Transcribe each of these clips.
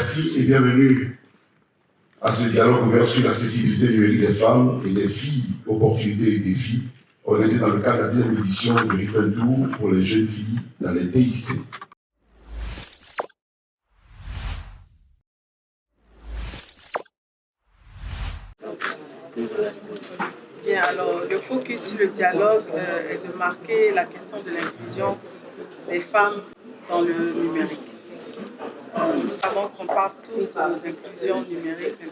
Merci et bienvenue à ce dialogue ouvert sur l'accessibilité numérique des femmes et des filles, opportunités et défis, organisé dans le cadre de la 10e édition du Rifen Tour pour les jeunes filles dans les TIC. Bien, alors le focus sur le dialogue est de marquer la question de l'inclusion des femmes dans le numérique. Nous savons qu'on parle tous d'inclusion numérique, et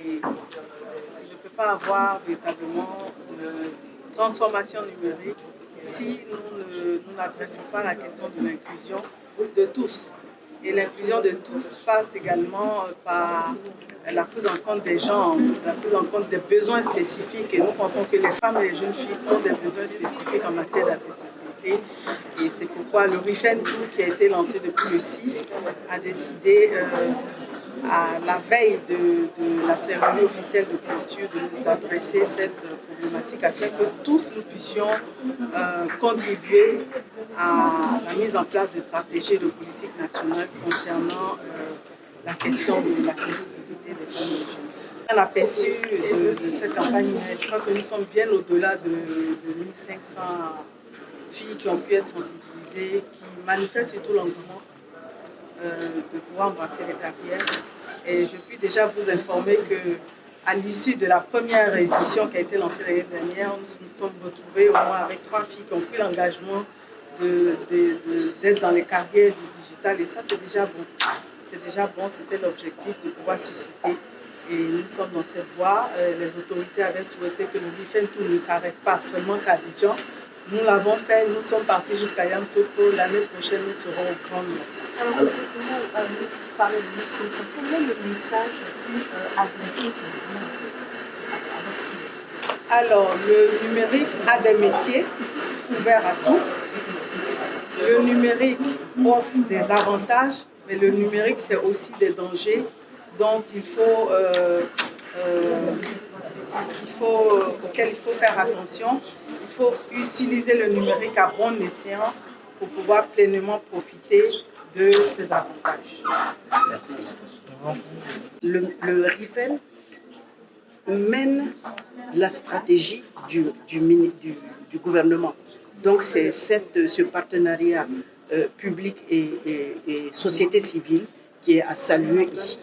il ne peut pas avoir véritablement de transformation numérique si nous n'adressons pas la question de l'inclusion de tous. Et l'inclusion de tous passe également par la prise en compte des genres, la prise en compte des besoins spécifiques. Et nous pensons que les femmes et les jeunes filles ont des besoins spécifiques en matière d'accessibilité. Et c'est pourquoi le Rifen Tour, qui a été lancé depuis le 6, a décidé, à la veille de la cérémonie officielle de clôture, d'adresser cette problématique afin que tous nous puissions contribuer à la mise en place de stratégies et de politiques nationales concernant la question de l'accessibilité des femmes et des jeunes. Un aperçu de cette campagne, je crois que nous sommes bien au-delà de 1500 filles qui ont pu être sensibilisées, qui manifestent surtout l'engouement de pouvoir embrasser les carrières. Et je puis déjà vous informer qu'à l'issue de la première édition qui a été lancée l'année dernière, nous nous sommes retrouvés au moins avec 3 filles qui ont pris l'engagement d'être dans les carrières du digital. Et ça, c'est déjà bon. C'est déjà bon, c'était l'objectif de pouvoir susciter. Et nous sommes dans cette voie. Les autorités avaient souhaité que le Rifen Tour ne s'arrête pas seulement qu'à Abidjan. Nous l'avons fait, nous sommes partis jusqu'à Yamoussoukro. L'année prochaine, nous serons au Grand Nord. Alors, comment vous parlez de médecine, quel est le message plus adressé à votre cible? Alors, le numérique a des métiers ouverts à tous. Le numérique offre des avantages, mais le numérique, c'est aussi des dangers dont auxquels il faut faire attention. Il faut utiliser le numérique à bon escient pour pouvoir pleinement profiter de ces avantages. Merci. Le Rifen mène la stratégie du gouvernement. Donc c'est ce partenariat public et société civile qui est à saluer ici.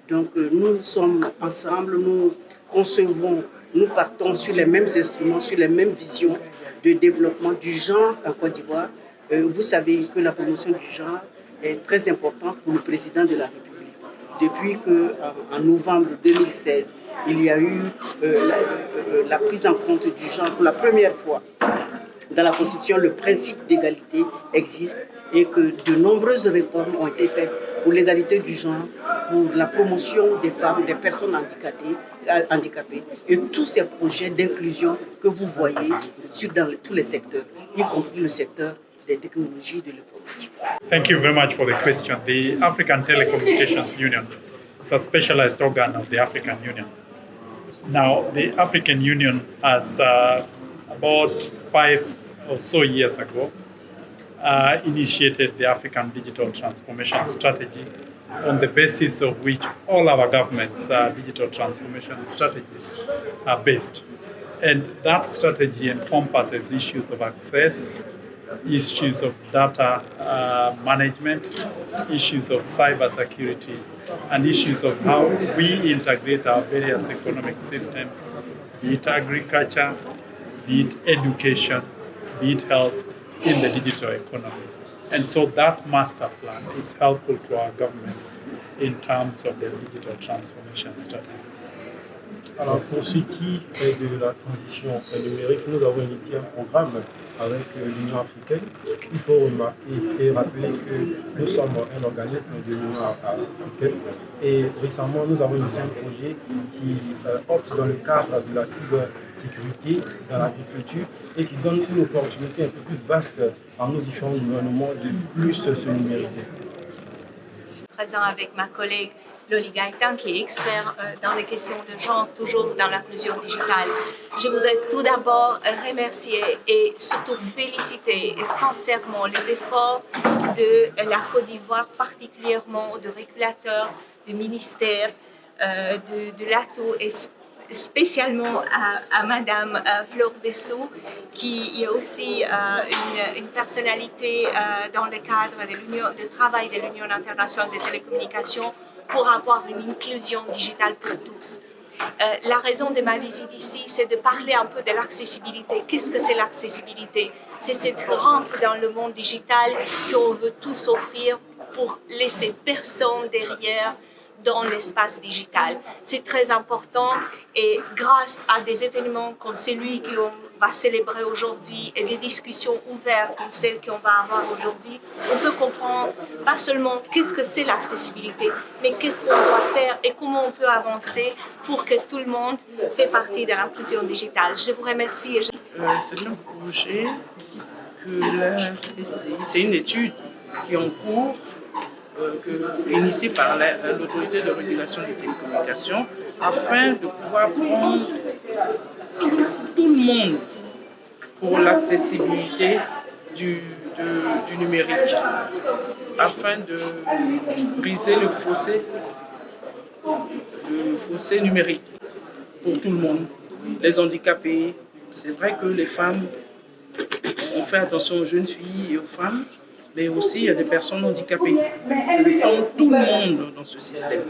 Donc nous sommes ensemble, nous concevons, nous partons sur les mêmes instruments, sur les mêmes visions de développement du genre en Côte d'Ivoire. Vous savez que la promotion du genre est très importante pour le président de la République. Depuis qu'en novembre 2016, il y a eu la prise en compte du genre pour la première fois dans la Constitution, le principe d'égalité existe et que de nombreuses réformes ont été faites pour l'égalité du genre, pour la promotion des femmes, des personnes handicapées et tous ces projets d'inclusion que vous voyez dans tous les secteurs, y compris le secteur des technologies de l'information. Thank you very much for the question. The African Telecommunications Union is a specialized organ of the African Union. Now, the African Union has about 5 or so years ago initiated the African Digital Transformation Strategy, on the basis of which all our governments' digital transformation strategies are based. And that strategy encompasses issues of access, issues of data management, issues of cybersecurity, and issues of how we integrate our various economic systems, be it agriculture, be it education, be it health, in the digital economy. And so that master plan is helpful to our governments in terms of their digital transformation strategies. Alors pour ce qui est de la transition numérique, nous avons initié un programme avec l'Union africaine. Il faut remarquer et rappeler que nous sommes un organisme de l'Union africaine et récemment nous avons initié un projet qui opte dans le cadre de la cybersécurité dans l'agriculture et qui donne une opportunité un peu plus vaste à nos différents gouvernements de plus se numériser. présent avec ma collègue Loli Gaëtan, qui est expert dans les questions de genre, toujours dans l'inclusion digitale. Je voudrais tout d'abord remercier et surtout féliciter sincèrement les efforts de la Côte d'Ivoire, particulièrement du régulateur, du ministère, de l'ATO et spécialement à Madame Fleur Bessot, qui est aussi une personnalité dans le cadre de travail de l'Union internationale des télécommunications pour avoir une inclusion digitale pour tous. La raison de ma visite ici, c'est de parler un peu de l'accessibilité. Qu'est-ce que c'est l'accessibilité? C'est cette rampe dans le monde digital qu'on veut tous offrir pour laisser personne derrière dans l'espace digital. C'est très important et grâce à des événements comme celui qu'on va célébrer aujourd'hui et des discussions ouvertes comme celles qu'on va avoir aujourd'hui, on peut comprendre pas seulement qu'est-ce que c'est l'accessibilité, mais qu'est-ce qu'on doit faire et comment on peut avancer pour que tout le monde fait partie de l'inclusion digitale. Je vous remercie. C'est un projet c'est une étude qui est en cours, initiée par l'autorité de régulation des télécommunications, afin de pouvoir prendre tout le monde pour l'accessibilité du numérique, afin de briser le fossé numérique pour tout le monde. Les handicapés, c'est vrai que les femmes, on fait attention aux jeunes filles et aux femmes, mais aussi il y a des personnes handicapées. Ça dépend de tout le monde dans ce système.